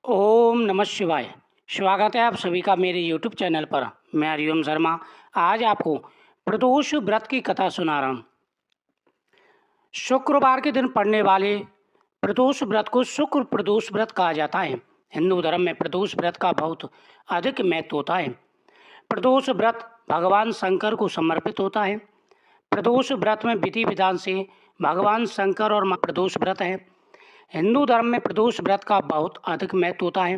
ओम नमः शिवाय। स्वागत है आप सभी का मेरे यूट्यूब चैनल पर। मैं हरिओम शर्मा आज आपको प्रदोष व्रत की कथा सुना रहा हूँ। शुक्रवार के दिन पड़ने वाले प्रदोष व्रत को शुक्र प्रदोष व्रत कहा जाता है। हिंदू धर्म में प्रदोष व्रत का बहुत अधिक महत्व होता है। प्रदोष व्रत भगवान शंकर को समर्पित होता है। प्रदोष व्रत में विधि विधान से भगवान शंकर और मां प्रदोष व्रत है। हिंदू धर्म में प्रदोष व्रत का बहुत अधिक महत्व होता है।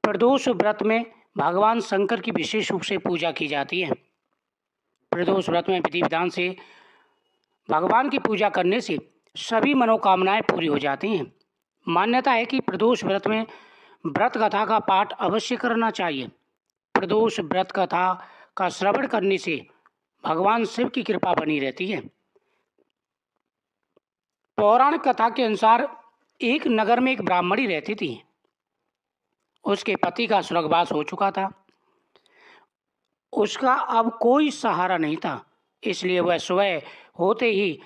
प्रदोष व्रत में भगवान शंकर की विशेष रूप से पूजा की जाती है। प्रदोष व्रत में विधि विधान से भगवान की पूजा करने से सभी मनोकामनाएं पूरी हो जाती हैं। मान्यता है कि प्रदोष व्रत में व्रत कथा का पाठ अवश्य करना चाहिए। प्रदोष व्रत कथा का श्रवण करने से भगवान शिव की कृपा बनी रहती है। पौराणिक कथा के अनुसार एक नगर में एक ब्राह्मणी रहती थी। उसके पति का स्वर्गवास हो चुका था। उसका अब कोई सहारा नहीं था, इसलिए वह सुबह होते ही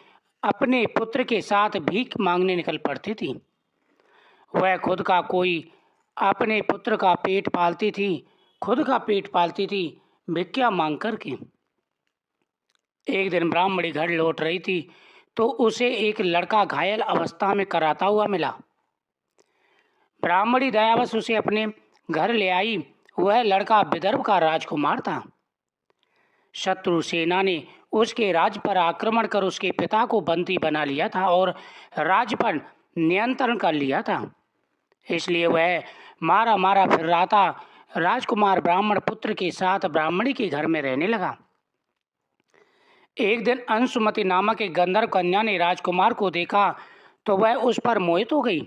अपने पुत्र के साथ भीख मांगने निकल पड़ती थी। वह अपने पुत्र का पेट पालती थी, खुद का पेट पालती थी भिक्षा मांग करके। एक दिन ब्राह्मणी घर लौट रही थी तो उसे एक लड़का घायल अवस्था में कराता हुआ मिला। ब्राह्मणी दयावश उसे अपने घर ले आई। वह लड़का विदर्भ का राजकुमार था। शत्रु सेना ने उसके राज्य पर आक्रमण कर उसके पिता को बंदी बना लिया था और राज्य पर नियंत्रण कर लिया था। इसलिए वह मारा मारा फिर रहा था। राजकुमार ब्राह्मण पुत्र के साथ ब्राह्मणी के घर में रहने लगा। एक दिन अंशुमति नामक एक गंधर्व कन्या ने राजकुमार को देखा तो वह उस पर मोहित हो गई।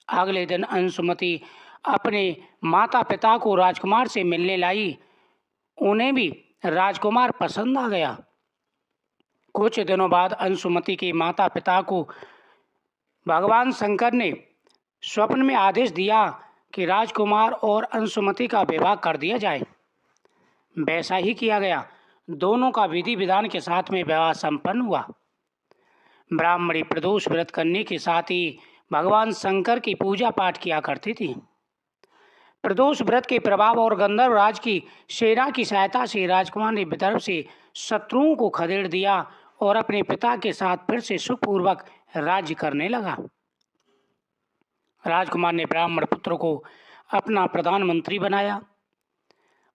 अगले दिन अंशुमति अपने माता पिता को राजकुमार से मिलने लाई। उन्हें भी राजकुमार पसंद आ गया। कुछ दिनों बाद अंशुमति के माता पिता को भगवान शंकर ने स्वप्न में आदेश दिया कि राजकुमार और अंशुमति का विवाह कर दिया जाए। वैसा ही किया गया। दोनों का विधि विधान के साथ में विवाह संपन्न हुआ। ब्राह्मणी प्रदोष व्रत करने के साथ ही भगवान शंकर की पूजा पाठ किया करती थी। प्रदोष व्रत के प्रभाव और गंधर्व राज की सेना की सहायता से राजकुमार ने विदर्भ से शत्रुओं को खदेड़ दिया और अपने पिता के साथ फिर से सुखपूर्वक राज्य करने लगा। राजकुमार ने ब्राह्मण पुत्र को अपना प्रधानमंत्री बनाया।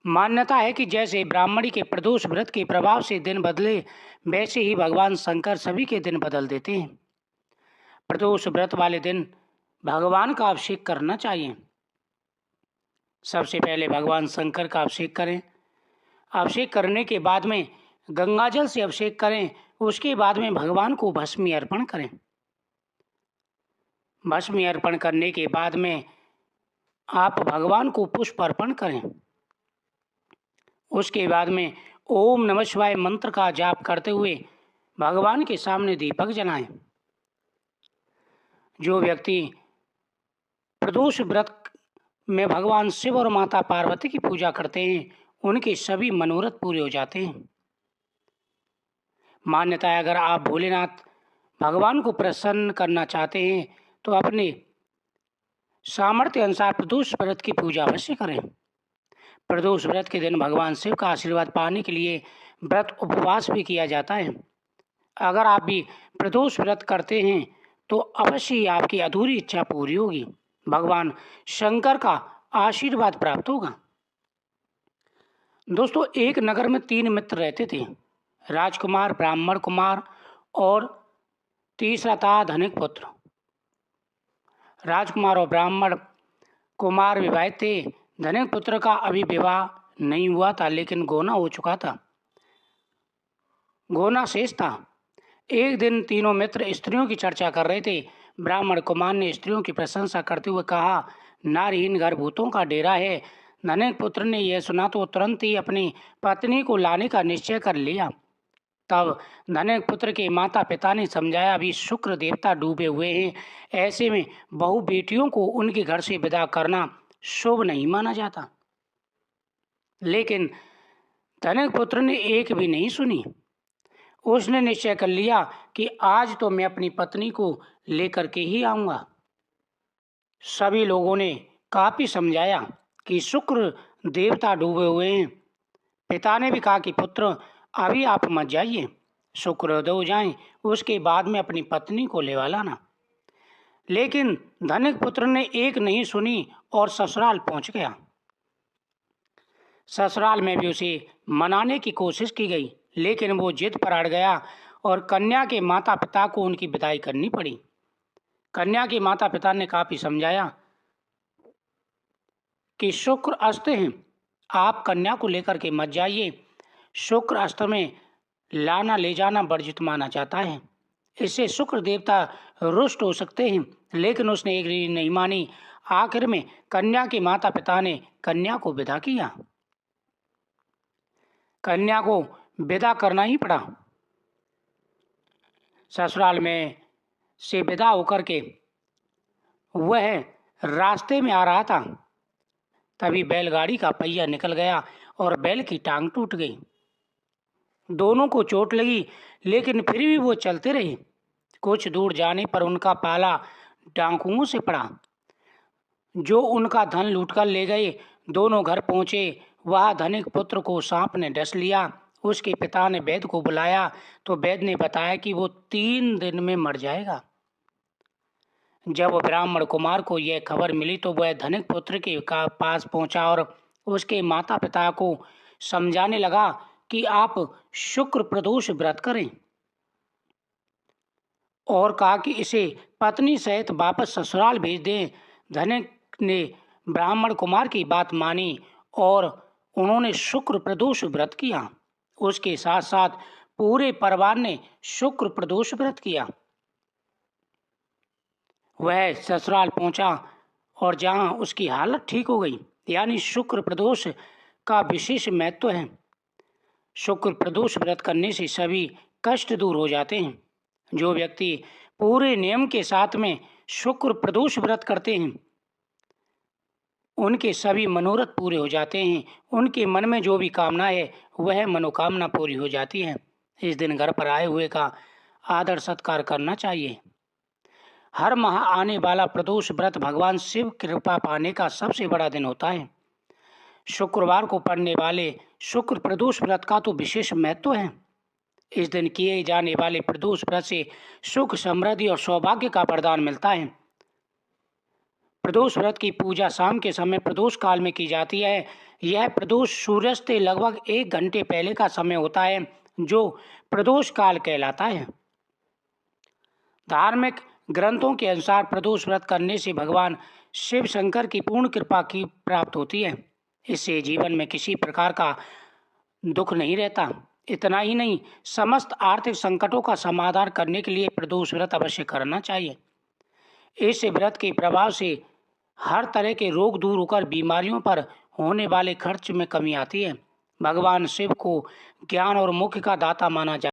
मान्यता है कि जैसे ब्राह्मणी के प्रदोष व्रत के प्रभाव से दिन बदले, वैसे ही भगवान शंकर सभी के दिन बदल देते हैं। प्रदोष व्रत वाले दिन भगवान का अभिषेक करना चाहिए। सबसे पहले भगवान शंकर का अभिषेक करें। अभिषेक करने के बाद में गंगा जल से अभिषेक करें। उसके बाद में भगवान को भस्मी अर्पण करें। भस्मी अर्पण करने के बाद में आप भगवान को पुष्प अर्पण करें। उसके बाद में ओम नमः शिवाय मंत्र का जाप करते हुए भगवान के सामने दीपक जलाएं। जो व्यक्ति प्रदोष व्रत में भगवान शिव और माता पार्वती की पूजा करते हैं, उनके सभी मनोरथ पूरे हो जाते हैं। मान्यता है अगर आप भोलेनाथ भगवान को प्रसन्न करना चाहते हैं तो अपने सामर्थ्य अनुसार प्रदोष व्रत की पूजा अवश्य करें। प्रदोष व्रत के दिन भगवान शिव का आशीर्वाद पाने के लिए व्रत उपवास भी किया जाता है। अगर आप भी प्रदोष व्रत करते हैं तो अवश्य ही आपकी अधूरी इच्छा पूरी होगी। भगवान शंकर का आशीर्वाद प्राप्त होगा। दोस्तों, एक नगर में 3 मित्र रहते थे, राजकुमार, ब्राह्मण कुमार और तीसरा था धनिक पुत्र। राजकुमार और ब्राह्मण कुमार विवाहित थे। धनिक पुत्र का अभी विवाह नहीं हुआ था, लेकिन गोना हो चुका था, गोना शेष था। एक दिन तीनों मित्र स्त्रियों की चर्चा कर रहे थे। ब्राह्मण कुमार ने स्त्रियों की प्रशंसा करते हुए कहा, नारीहीन घर भूतों का डेरा है। धनिक पुत्र ने यह सुना तो तुरंत ही अपनी पत्नी को लाने का निश्चय कर लिया। तब धनिक पुत्र के माता पिता ने समझाया, अभी शुक्र देवता डूबे हुए हैं, ऐसे में बहु बेटियों को उनके घर से विदा करना शुभ नहीं माना जाता। लेकिन धनिक पुत्र ने एक भी नहीं सुनी। उसने निश्चय कर लिया कि आज तो मैं अपनी पत्नी को लेकर के ही आऊंगा। सभी लोगों ने काफ़ी समझाया कि शुक्र देवता डूबे हुए हैं। पिता ने भी कहा कि पुत्र अभी आप मत जाइए, शुक्रोदय हो जाएं, उसके बाद में अपनी पत्नी को लेवा लाना। लेकिन धनिक पुत्र ने एक नहीं सुनी और ससुराल पहुंच गया। ससुराल में भी उसे मनाने की कोशिश की गई, लेकिन वो जिद पर अड़ गया और कन्या के माता पिता को उनकी विदाई करनी पड़ी। कन्या के माता पिता ने काफ़ी समझाया कि शुक्र अस्त हैं, आप कन्या को लेकर के मत जाइए, शुक्र अस्त में लाना ले जाना वर्जित माना जाता है, इससे शुक्र देवता रुष्ट हो सकते हैं। लेकिन उसने एक नहीं मानी। आखिर में कन्या के माता पिता ने कन्या को विदा किया। कन्या को विदा करना ही पड़ा। ससुराल में से विदा होकर के वह रास्ते में आ रहा था, तभी बैलगाड़ी का पहिया निकल गया और बैल की टांग टूट गई। दोनों को चोट लगी, लेकिन फिर भी वो चलते रहे। कुछ दूर जाने पर उनका पाला डाकुओं से पड़ा, जो उनका धन लूटकर ले गए। दोनों घर पहुंचे, वह धनिक पुत्र को सांप ने डस लिया। उसके पिता ने वैद्य को बुलाया तो वैद्य ने बताया कि वो 3 दिन में मर जाएगा। जब ब्राह्मण कुमार को यह खबर मिली तो वह धनिक पुत्र के पास पहुंचा और उसके माता पिता को समझाने लगा कि आप शुक्र प्रदोष व्रत करें, और कहा कि इसे पत्नी सहित वापस ससुराल भेज दें। धनिक ने ब्राह्मण कुमार की बात मानी और उन्होंने शुक्र प्रदोष व्रत किया। उसके साथ साथ पूरे परिवार ने शुक्र प्रदोष व्रत किया। वह ससुराल पहुंचा और जहां उसकी हालत ठीक हो गई। यानी शुक्र प्रदोष का विशेष महत्व है। शुक्र प्रदोष व्रत करने से सभी कष्ट दूर हो जाते हैं। जो व्यक्ति पूरे नियम के साथ में शुक्र प्रदोष व्रत करते हैं, उनके सभी मनोरथ पूरे हो जाते हैं। उनके मन में जो भी कामना है वह मनोकामना पूरी हो जाती है। इस दिन घर पर आए हुए का आदर सत्कार करना चाहिए। हर माह आने वाला प्रदोष व्रत भगवान शिव कृपा पाने का सबसे बड़ा दिन होता है। शुक्रवार को पड़ने वाले शुक्र प्रदोष व्रत का तो विशेष महत्व है। इस दिन किए जाने वाले प्रदोष व्रत से सुख, समृद्धि और सौभाग्य का वरदान मिलता है। प्रदोष व्रत की पूजा शाम के समय प्रदोष काल में की जाती है। यह प्रदोष सूर्यास्त से लगभग 1 घंटे पहले का समय होता है, जो प्रदोष काल कहलाता है। धार्मिक ग्रंथों के अनुसार प्रदोष व्रत करने से भगवान शिव शंकर की पूर्ण कृपा की प्राप्त होती है। इससे जीवन में किसी प्रकार का दुख नहीं रहता। इतना ही नहीं, समस्त आर्थिक संकटों का समाधान करने के लिए प्रदोष व्रत अवश्य करना चाहिए। इस व्रत के प्रभाव से हर तरह के रोग दूर होकर बीमारियों पर होने वाले खर्च में कमी आती है। भगवान शिव को ज्ञान और मोक्ष का दाता माना जाता है।